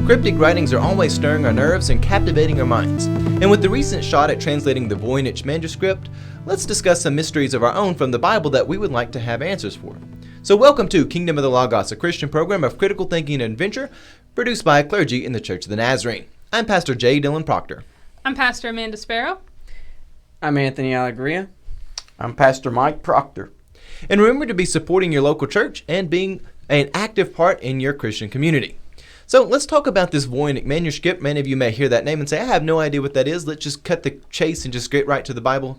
Cryptic writings are always stirring our nerves and captivating our minds. And with the recent shot at translating the Voynich Manuscript, let's discuss some mysteries of our own from the Bible that we would like to have answers for. So welcome to Kingdom of the Logos, a Christian program of critical thinking and adventure, produced by clergy in the Church of the Nazarene. I'm Pastor J. Dylan Proctor. I'm Pastor Amanda Sparrow. I'm Anthony Allegria. I'm Pastor Mike Proctor. And remember to be supporting your local church and being an active part in your Christian community. So let's talk about this Voynich Manuscript. Many of you may hear that name and say, I have no idea what that is. Let's just cut the chase and just get right to the Bible.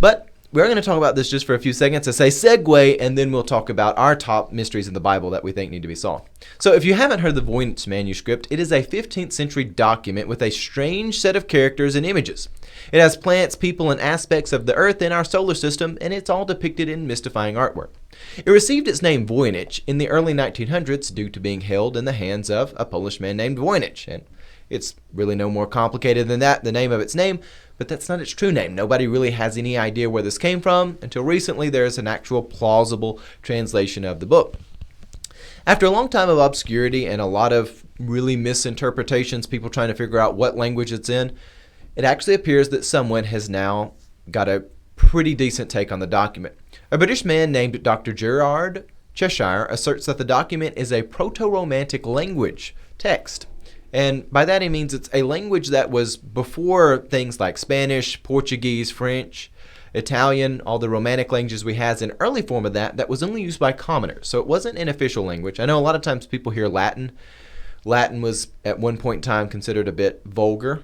But we're going to talk about this just for a few seconds as a segue, and then we'll talk about our top mysteries in the Bible that we think need to be solved. So if you haven't heard the Voynich Manuscript, it is a 15th century document with a strange set of characters and images. It has plants, people, and aspects of the Earth and our solar system, and it's all depicted in mystifying artwork. It received its name Voynich in the early 1900s due to being held in the hands of a Polish man named Voynich, and it's really no more complicated than that, the name of its name, but that's not its true name. Nobody really has any idea where this came from until recently there's an actual plausible translation of the book. After a long time of obscurity and a lot of really misinterpretations, people trying to figure out what language it's in, it actually appears that someone has now got a pretty decent take on the document. A British man named Dr. Gerard Cheshire asserts that the document is a proto-romantic language text. And by that he means it's a language that was before things like Spanish, Portuguese, French, Italian, all the Romantic languages we have, an early form of that was only used by commoners. So it wasn't an official language. I know a lot of times people hear Latin. Latin was at one point in time considered a bit vulgar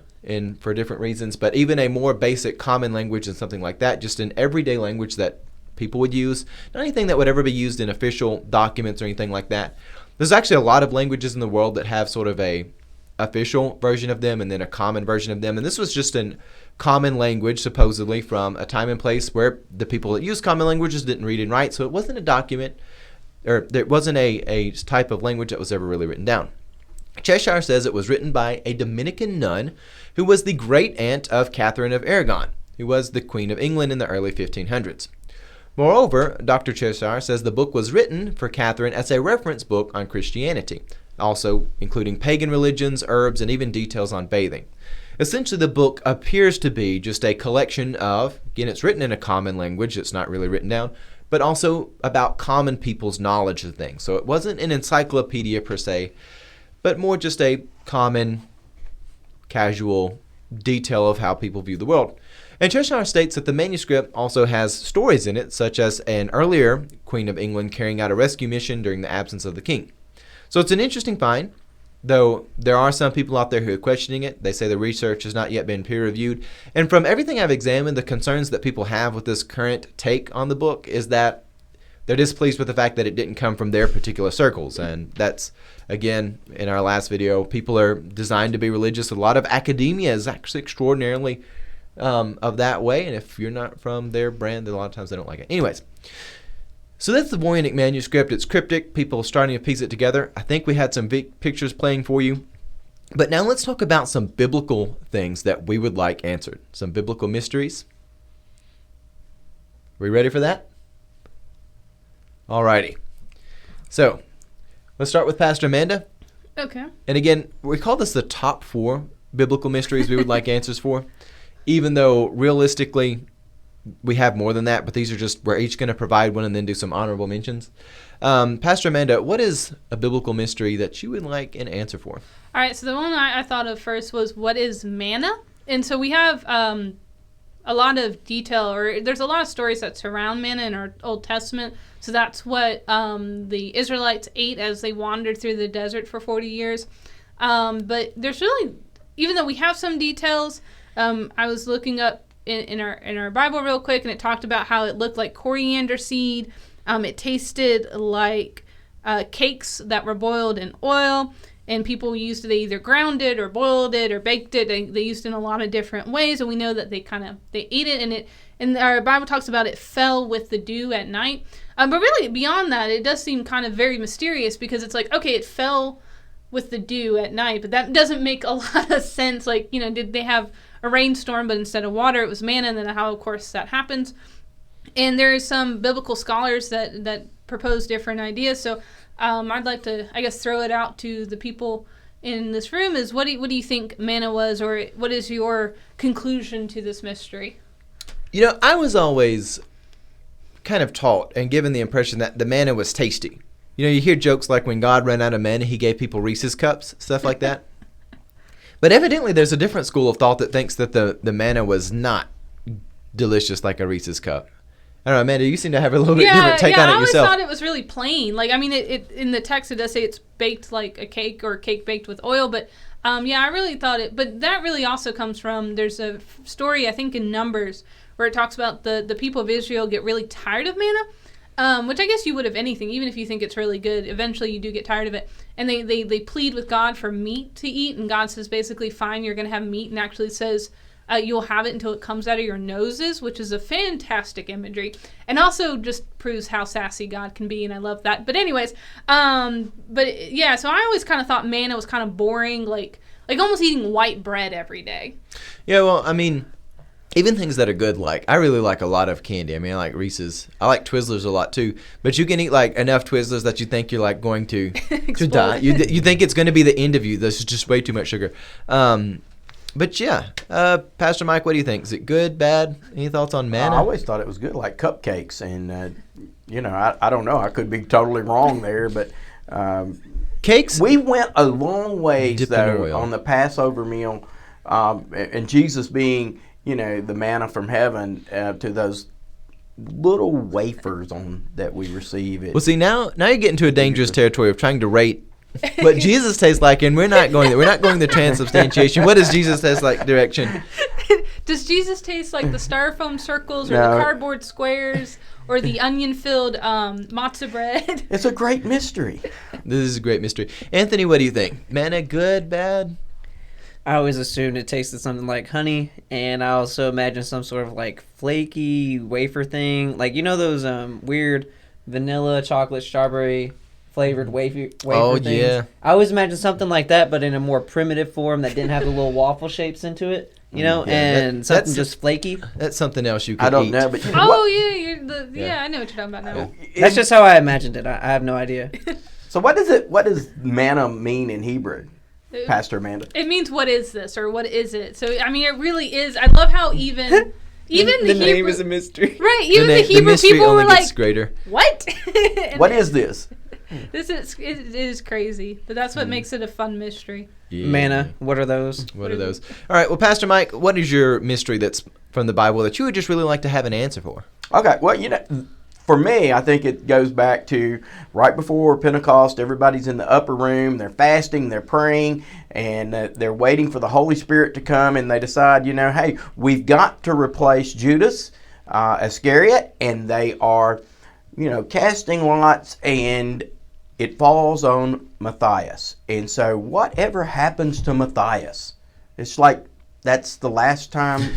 for different reasons, but even a more basic common language and something like that, just an everyday language that people would use, not anything that would ever be used in official documents or anything like that. There's actually a lot of languages in the world that have sort of a official version of them and then a common version of them, and this was just a common language supposedly from a time and place where the people that used common languages didn't read and write, so it wasn't a document, or there wasn't a type of language that was ever really written down. Cheshire says it was written by a Dominican nun who was the great aunt of Catherine of Aragon, who was the Queen of England in the early 1500s. Moreover, Dr. Cheshire says the book was written for Catherine as a reference book on Christianity, also including pagan religions, herbs, and even details on bathing. Essentially, the book appears to be just a collection of, again, it's written in a common language, it's not really written down, but also about common people's knowledge of things. So it wasn't an encyclopedia per se, but more just a common, casual detail of how people view the world. And Cheshire states that the manuscript also has stories in it, such as an earlier Queen of England carrying out a rescue mission during the absence of the king. So it's an interesting find, though there are some people out there who are questioning it. They say the research has not yet been peer-reviewed. And from everything I've examined, the concerns that people have with this current take on the book is that they're displeased with the fact that it didn't come from their particular circles. And that's, again, in our last video, people are designed to be religious. A lot of academia is actually extraordinarily of that way. And if you're not from their brand, then a lot of times they don't like it. Anyways, so that's the Voynich Manuscript. It's cryptic. People are starting to piece it together. I think we had some big pictures playing for you. But now let's talk about some biblical things that we would like answered. Some biblical mysteries. Are we ready for that? Alrighty. So, let's start with Pastor Amanda. Okay. And again, we call this the top 4 biblical mysteries we would like answers for, even though realistically we have more than that, but these are just, we're each going to provide one and then do some honorable mentions. Pastor Amanda, what is a biblical mystery that you would like an answer for? All right, so the one I thought of first was, what is manna? And so we have a lot of detail, or there's a lot of stories that surround manna in our Old Testament. So that's what the Israelites ate as they wandered through the desert for 40 years. But there's really, even though we have some details, I was looking up in our Bible real quick, and it talked about how it looked like coriander seed. It tasted like cakes that were boiled in oil, and people used they either ground it or boiled it or baked it. They used it in a lot of different ways, and we know that they ate it, and our Bible talks about it fell with the dew at night. But really, beyond that, it does seem kind of very mysterious, because it's like, okay, it fell with the dew at night, but that doesn't make a lot of sense. Like, did they have a rainstorm, but instead of water, it was manna, and then how, of course, that happens. And there's some biblical scholars that propose different ideas. So I'd like to, I guess, throw it out to the people in this room is what do you think manna was, or what is your conclusion to this mystery? I was always kind of taught and given the impression that the manna was tasty. You hear jokes like when God ran out of manna, he gave people Reese's cups, stuff like that. But evidently there's a different school of thought that thinks that the manna was not delicious like a Reese's cup. I don't know, Amanda, you seem to have a little bit different take on it yourself. I always thought it was really plain. Like, I mean, it in the text it does say it's baked like a cake or cake baked with oil, but I really thought it. But that really also comes from, there's a story, I think, in Numbers where it talks about the people of Israel get really tired of manna, which I guess you would of anything, even if you think it's really good. Eventually you do get tired of it. And they plead with God for meat to eat, and God says basically, fine, you're going to have meat, and actually says, you'll have it until it comes out of your noses, which is a fantastic imagery, and also just proves how sassy God can be, and I love that. But anyways, so I always kind of thought manna was kind of boring, like almost eating white bread every day. Yeah, well, I mean, even things that are good, like, I really like a lot of candy. I mean, I like Reese's. I like Twizzlers a lot, too. But you can eat, like, enough Twizzlers that you think you're, like, going to die. You think it's going to be the end of you. This is just way too much sugar. But yeah, Pastor Mike, what do you think? Is it good, bad? Any thoughts on manna? I always thought it was good, like cupcakes, and I don't know. I could be totally wrong there, but cakes. We went a long ways though oil on the Passover meal, and Jesus being the manna from heaven to those little wafers that we receive. Well, see, now you're getting to a dangerous territory of trying to rate what Jesus tastes like, and we're not going there. We're not going the transubstantiation. What does Jesus taste like direction? Does Jesus taste like the styrofoam circles, or the cardboard squares, or the onion-filled matzah bread? It's a great mystery. This is a great mystery. Anthony, what do you think? Manna, good, bad? I always assumed it tasted something like honey, and I also imagine some sort of like flaky wafer thing, like those weird vanilla, chocolate, strawberry flavored wafer things. Yeah. I always imagine something like that, but in a more primitive form that didn't have the little waffle shapes into it, and something just flaky. That's something else you could eat. I don't know, but I know what you're talking about now. That's just how I imagined it. I have no idea. So what does manna mean in Hebrew, Pastor Amanda? It means what is this, or what is it? So I mean, it really is. I love how even the Hebrew name is a mystery, right? Even the Hebrew people were like, greater. "What? What is this?" It is crazy, but that's what makes it a fun mystery. Yeah. Manna, what are those? What are those? All right, well, Pastor Mike, what is your mystery that's from the Bible that you would just really like to have an answer for? Okay, well, for me, I think it goes back to right before Pentecost. Everybody's in the upper room. They're fasting, they're praying, and they're waiting for the Holy Spirit to come, and they decide, hey, we've got to replace Judas Iscariot, and they are, casting lots, and it falls on Matthias. And so whatever happens to Matthias, it's like that's the last time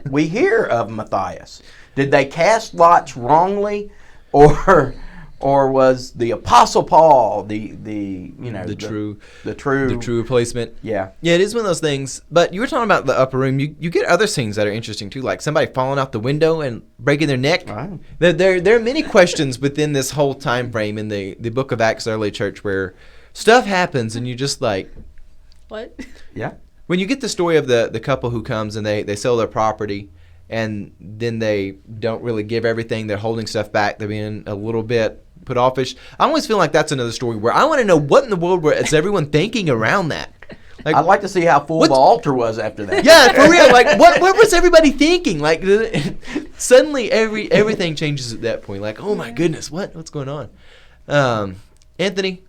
we hear of Matthias. Did they cast lots wrongly, or was the Apostle Paul the true replacement? Yeah. Yeah, it is one of those things. But you were talking about the upper room. You get other things that are interesting too, like somebody falling out the window and breaking their neck. Wow. There are many questions within this whole time frame in the book of Acts, early church, where stuff happens and you just like, what? Yeah. When you get the story of the couple who comes and they sell their property, and then they don't really give everything. They're holding stuff back. They're being a little bit put offish. I always feel like that's another story where I want to know what in the world is everyone thinking around that. Like, I'd like to see how full the altar was after that. Yeah, for real. Like, what was everybody thinking? Like, suddenly everything changes at that point. Like, oh my goodness, what's going on? Anthony,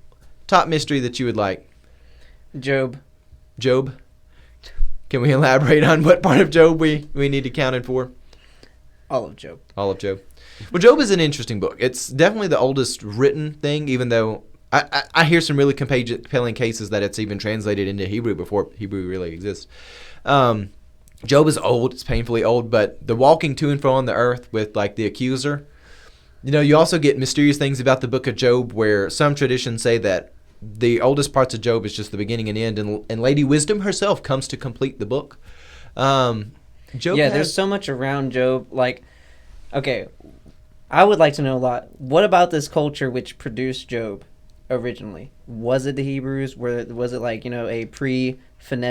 top mystery that you would like? Job. Can we elaborate on what part of Job we need accounted for? All of Job. Well, Job is an interesting book. It's definitely the oldest written thing, even though I hear some really compelling cases that it's even translated into Hebrew before Hebrew really exists. Job is old. It's painfully old, but the walking to and fro on the earth with like the accuser. You also get mysterious things about the book of Job where some traditions say that the oldest parts of Job is just the beginning and end, and Lady Wisdom herself comes to complete the book. There's so much around Job. Like, okay, I would like to know a lot. What about this culture which produced Job? originally? Was it the Hebrews? Was it like, a pre-Phoenician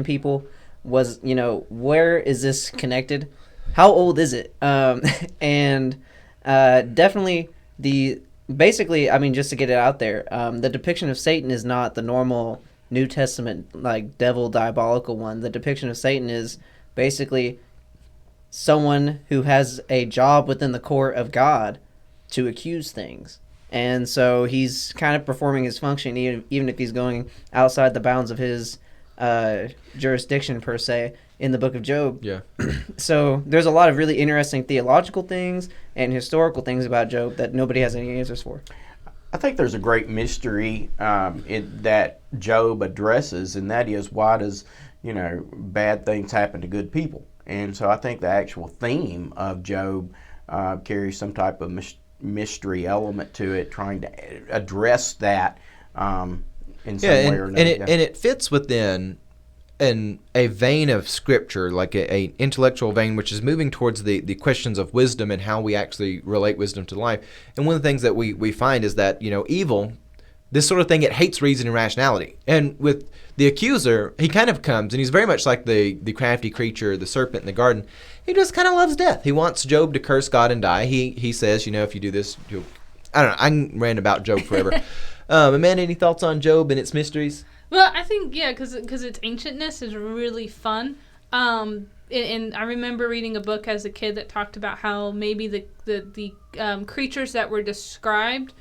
people? Was, where is this connected? How old is it? And definitely basically, I mean, just to get it out there, the depiction of Satan is not the normal New Testament, like, devil, diabolical one. The depiction of Satan is basically someone who has a job within the court of God to accuse things. And so he's kind of performing his function, even if he's going outside the bounds of his jurisdiction, per se, in the book of Job. Yeah. So there's a lot of really interesting theological things and historical things about Job that nobody has any answers for. I think there's a great mystery that Job addresses, and that is, why does bad things happen to good people? And so I think the actual theme of Job carries some type of mystery element to it, trying to address that in some way or another. And it fits within a vein of Scripture, like a intellectual vein, which is moving towards the questions of wisdom and how we actually relate wisdom to life. And one of the things that we find is that, evil, this sort of thing, it hates reason and rationality. And with the accuser, he kind of comes, and he's very much like the crafty creature, the serpent in the garden. He just kind of loves death. He wants Job to curse God and die. He says, if you do this, I don't know, I can rant about Job forever. Amanda, any thoughts on Job and its mysteries? Well, I think, because its ancientness is really fun. And I remember reading a book as a kid that talked about how maybe the creatures that were described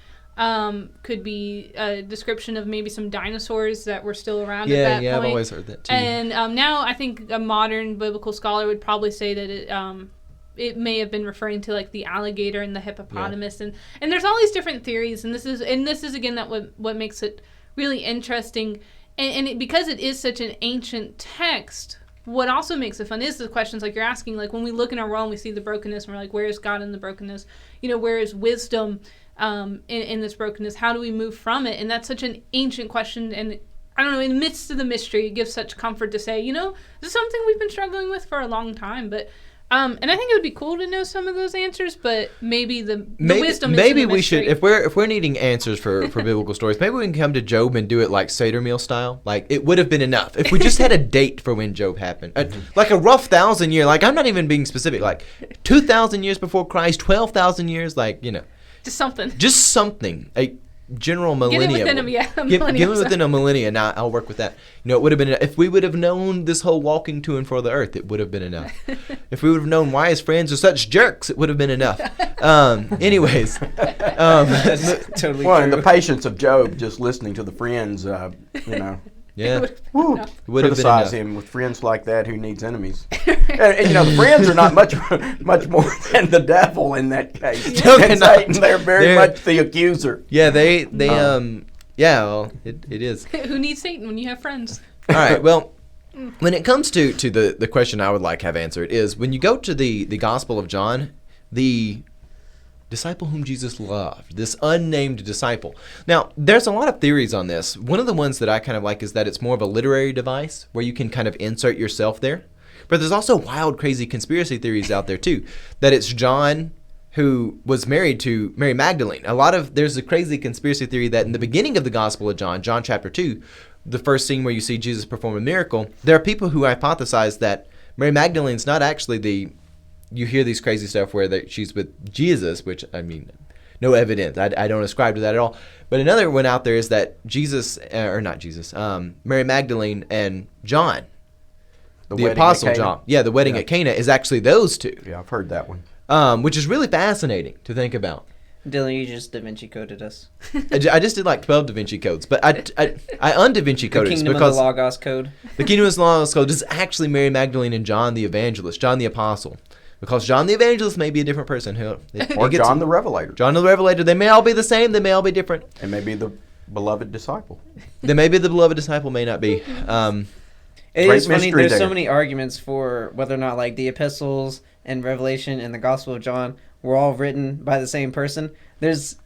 could be a description of maybe some dinosaurs that were still around at that point. Yeah, I've always heard that too. And now I think a modern biblical scholar would probably say that it may have been referring to like the alligator and the hippopotamus, and there's all these different theories, and this is again what makes it really interesting, and because it is such an ancient text. What also makes it fun is the questions like you're asking, like when we look in our world and we see the brokenness, and we're like, where is God in the brokenness? Where is wisdom in this brokenness? How do we move from it? And that's such an ancient question, and I don't know, in the midst of the mystery, it gives such comfort to say, this is something we've been struggling with for a long time, but and I think it would be cool to know some of those answers, but maybe the wisdom is in the we mystery. should, if we're needing answers for biblical stories, maybe we can come to Job and do it like Seder meal style. Like, it would have been enough if we just had a date for when Job happened, like a rough 1,000 year. Like, I'm not even being specific. Like 2,000 years before Christ, 12,000 years. Like, just something. A general millennium. Get it within Give it within a millennia. Now I'll work with that. It would have been enough. If we would have known this whole walking to and fro the earth, it would have been enough. If we would have known why his friends are such jerks, it would have been enough. Anyways, that's totally well, true. and the patience of Job just listening to the friends, Yeah, Woo, would have been criticize enough. him with friends like that. Who needs enemies? and the friends are not much more than the devil in that case. No, And they're Satan, they're very much the accuser. Yeah, they well, it is. Who needs Satan when you have friends? All right, well, when it comes to the question I would like to have answered is, when you go to the Gospel of John, the disciple whom Jesus loved, this unnamed disciple. Now, there's a lot of theories on this. One of the ones that I kind of like is that it's more of a literary device where you can kind of insert yourself there. But there's also wild, crazy conspiracy theories out there too, that it's John who was married to Mary Magdalene. There's a crazy conspiracy theory that in the beginning of the Gospel of John chapter 2, the first scene where you see Jesus perform a miracle, there are people who hypothesize that Mary Magdalene's not actually you hear these crazy stuff where she's with Jesus, which, I mean, no evidence. I don't ascribe to that at all. But another one out there is that Mary Magdalene and John, the Apostle John, the wedding at Cana, is actually those two. Yeah, I've heard that one. Which is really fascinating to think about. Dylan, you just Da Vinci coded us. I just did like 12 Da Vinci codes, but I un-Da Vinci coded The Kingdom because of the Logos code. The Kingdom of the Logos code is actually Mary Magdalene and John the Evangelist, John the Apostle. Because John the Evangelist may be a different person. Or John the Revelator. John the Revelator. They may all be the same. They may all be different. And maybe the beloved disciple. They may be the beloved disciple, may not be. It Great is funny. mystery There's so there. many arguments for whether or not like the epistles and Revelation and the Gospel of John were all written by the same person. There's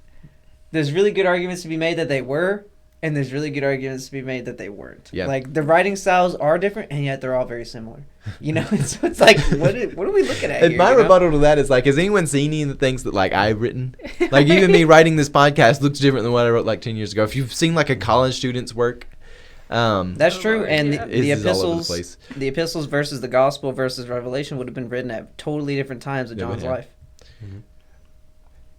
really good arguments to be made that they were, And there's really good arguments to be made that they weren't. Yeah. Like, the writing styles are different, and yet they're all very similar. You know, so it's like, what are we looking at And here? my you know? rebuttal to that is like, has anyone seen any of the things that like I've written? Like even me writing this podcast looks different than what I wrote like 10 years ago. If you've seen like a college student's work, That's true, Lord, and yeah. the It's all over the epistles, place. the epistles versus the gospel versus Revelation would have been written at totally different times of They would John's have. life,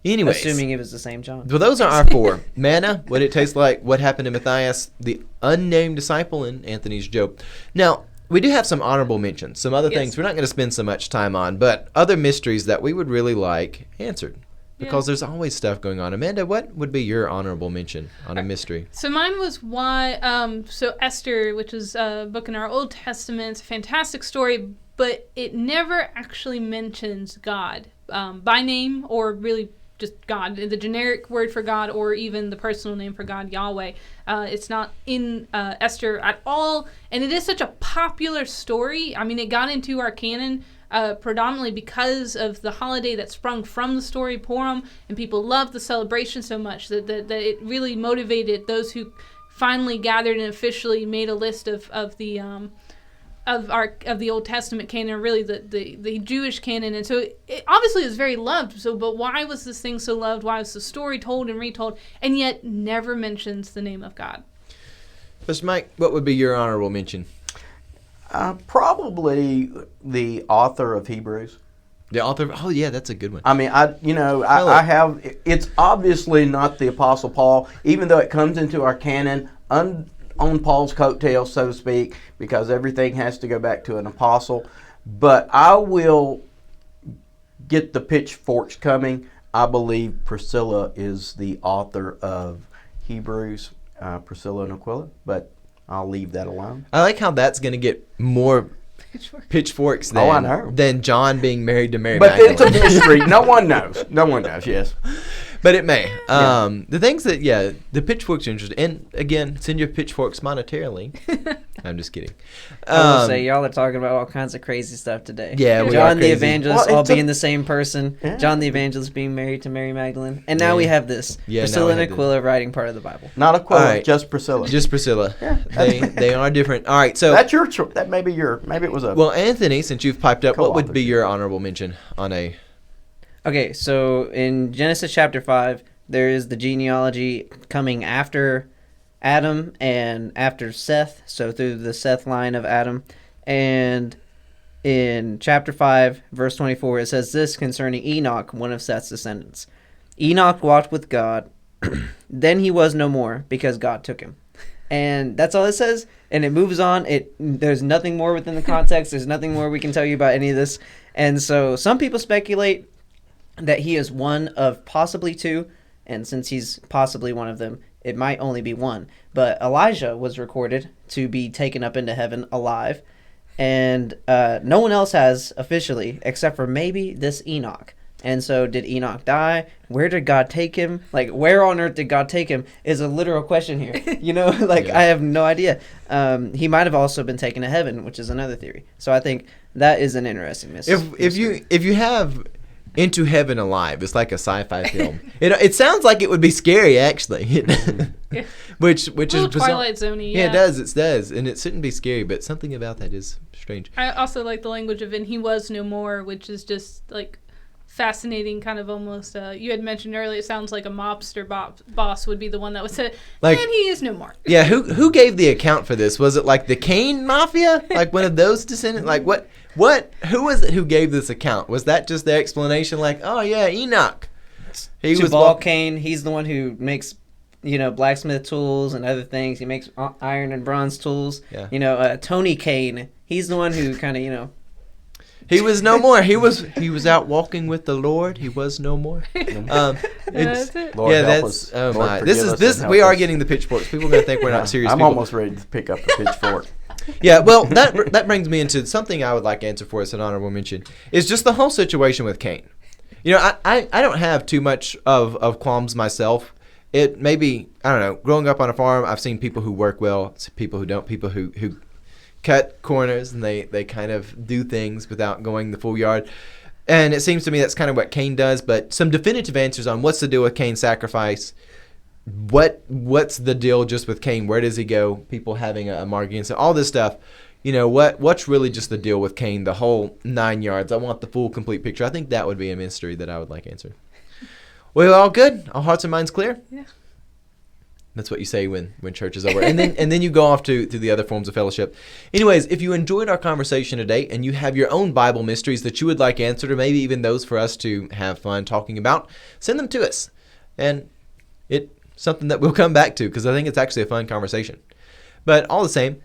Anyways, assuming it was the same John. well, those are our four: Manna, what it tastes like, what happened to Matthias, the unnamed disciple, and Anthony's Job. Now, we do have some honorable mentions, some other Yes. things we're not going to spend so much time on, but other mysteries that we would really like answered. Because there's always stuff going on. Amanda, what would be your honorable mention on a mystery? So mine was why. So Esther, which is a book in our Old Testament, it's a fantastic story, but it never actually mentions God by name, or really just God, the generic word for God, or even the personal name for God, Yahweh. It's not in Esther at all, and it is such a popular story. I mean, it got into our canon predominantly because of the holiday that sprung from the story, Purim, and people loved the celebration so much that it really motivated those who finally gathered and officially made a list of the Old Testament canon, really the Jewish canon, and so it obviously is very loved. So, but why was this thing so loved? Why was the story told and retold, and yet never mentions the name of God? Mr. Mike, what would be your honorable mention? Probably the author of Hebrews. The author of, oh yeah, that's a good one. I mean, I have. It's obviously not the Apostle Paul, even though it comes into our canon on Paul's coattails, so to speak, because everything has to go back to an apostle. But I will get the pitchforks coming. I believe Priscilla is the author of Hebrews, Priscilla and Aquila, but I'll leave that alone. I like how that's going to get more pitchforks Oh, I know. than John being married to Mary But Magdalene. it's a mystery. No one knows. No one knows, yes. But it may. The things that, the pitchforks are interesting. And again, send your pitchforks monetarily. I'm just kidding. I will say, y'all are talking about all kinds of crazy stuff today. Yeah, we are John the crazy. Evangelist Well, all it's a- being the same person. Yeah. John the Evangelist being married to Mary Magdalene. And now Yeah. we have this. Yeah, now Priscilla we and have this. Aquila writing part of the Bible. Not Aquila, All right. just Priscilla. Just Priscilla. Yeah. They are different. All right, so That's your choice. That maybe it was a. well, Anthony, since you've piped up, what would be Co-authorship. your honorable mention on a? Okay, so in Genesis chapter 5, there is the genealogy coming after Adam and after Seth, so through the Seth line of Adam. And in chapter 5, verse 24, it says this concerning Enoch, one of Seth's descendants. Enoch walked with God, then he was no more, because God took him. And that's all it says, and it moves on. There's nothing more within the context. There's nothing more we can tell you about any of this. And so some people speculate that he is one of possibly two, and since he's possibly one of them, it might only be one. But Elijah was recorded to be taken up into heaven alive, and no one else has officially, except for maybe this Enoch. And so did Enoch die? Where did God take him? Like, where on earth did God take him is a literal question here. You know, like, Yeah. I have no idea. He might have also been taken to heaven, which is another theory. So I think that is an interesting mystery. If you have Into Heaven Alive, it's like a sci-fi film. It sounds like it would be scary, actually. which is bizarre. Twilight Zone-y, Yeah, it does, and it shouldn't be scary, but something about that is strange. I also like the language of "and he was no more," which is just like fascinating, kind of almost. You had mentioned earlier, it sounds like a mobster boss would be the one that would say, Like- "And he is no more." Yeah, who gave the account for this? Was it like the Cain Mafia, like one of those descendants? Like what? Who was it who gave this account? Was that just the explanation? Like, oh yeah, Enoch. He was Tubal Cain, he's the one who makes, blacksmith tools and other things. He makes iron and bronze tools. Yeah. Tony Cain, he's the one who kind of, He was no more. He was out walking with the Lord. He was no more. That's it. Lord yeah, help that's us. oh Lord my. forgive This is us this. and help We are us. getting the pitchforks. People are gonna think we're not serious. I'm people. almost ready to pick up the pitchfork. Yeah, well, that brings me into something I would like to answer for as an honorable mention is just the whole situation with Cain. I don't have too much of qualms myself. It maybe, I don't know, growing up on a farm, I've seen people who work well, people who don't, people who cut corners and they kind of do things without going the full yard. And it seems to me that's kind of what Cain does, but some definitive answers on what's the deal with Cain's sacrifice what's the deal just with Cain? Where does he go? People having a marking, so all this stuff. What's really just the deal with Cain? The whole 9 yards. I want the full, complete picture. I think that would be a mystery that I would like answered. Well, all good. Our hearts and minds clear. Yeah. That's what you say when church is over. And then you go off to the other forms of fellowship. Anyways, if you enjoyed our conversation today and you have your own Bible mysteries that you would like answered, or maybe even those for us to have fun talking about, send them to us. And it's something that we'll come back to because I think it's actually a fun conversation. But all the same,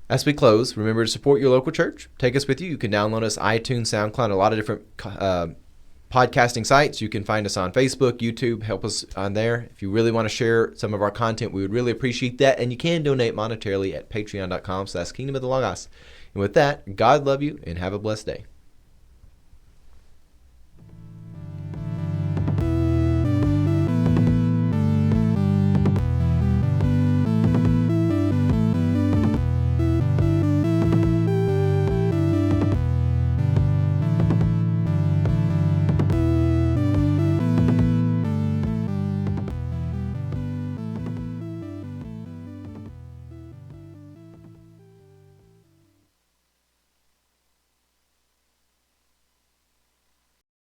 as we close, remember to support your local church. Take us with you. You can download us iTunes, SoundCloud, a lot of different podcasting sites. You can find us on Facebook, YouTube. Help us on there. If you really want to share some of our content, we would really appreciate that. And you can donate monetarily at patreon.com/Kingdom of the Logos. And with that, God love you and have a blessed day.